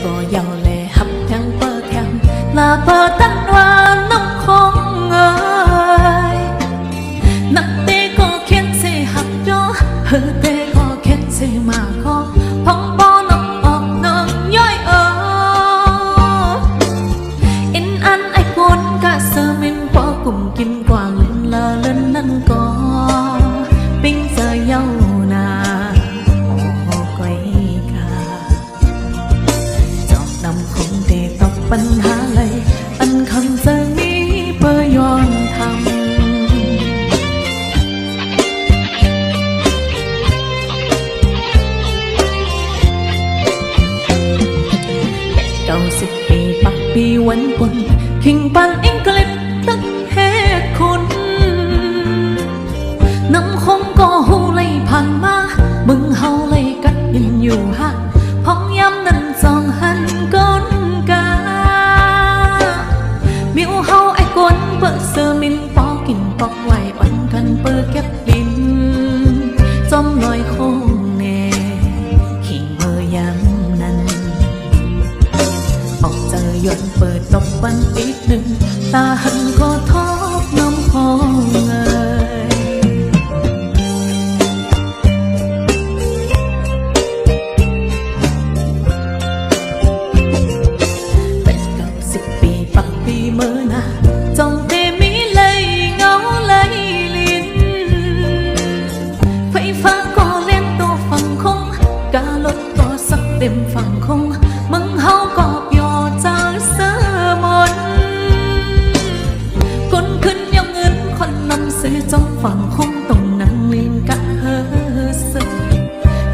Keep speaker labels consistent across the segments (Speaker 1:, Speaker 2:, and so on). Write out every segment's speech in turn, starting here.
Speaker 1: có giàu lệ hấp thang bơ thang là bơ tắt hoa nông không ơi nặng tê có khiến xe hấp cho hư tê có khiến xe mà có phong bó nông ọt nông nhói in ăn ai cuốn cả sơ mình bỏ cùng kim quả lên lơ lên năn có bình giờ nhau nàปัญหาเลยอันคำเจอนี้เพื่อย้อนทำ90 ปีปักปีวันปนคิงปันอังกฤษตึกเหตุคุณน้ำคงก็หูไล่ผ่านมามึงเฮาไล่กัดยินอยู่ฮะพ้องย้ำนั่นจองหันก้นกามิวเฮาไอ้ก้นเปิดเสือมินปอกินปอกไหวอ่อนกันเปิดเก็บดินจอมลอยโค้งแน่ขี่มือยำนั้นออกเจอยนเปิดตบวันอีกหนึ่งตาหันก็ทบน้ำคองเงยเมื่อนาจงเตมีเลยเงาเลยลิ้นไฟฟ้าก็เล่นตัวฝั่งคงกาลดก็สักเต็มฝั่งคงมึงเฮาก็ยอเจอเสือมนคนขึ้นยองเงินคนนำซื้อจงฝั่งคงตรงนั่งลิ้นกะเฮอสึ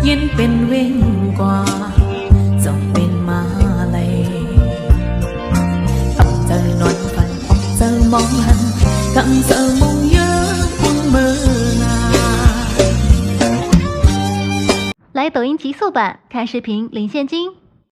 Speaker 1: ยินเป็นเว่งกว่าจงเป็นมาเลยmong hành cặn sợ mong nhớ quân mơ
Speaker 2: 来抖音极速版看视频领现金。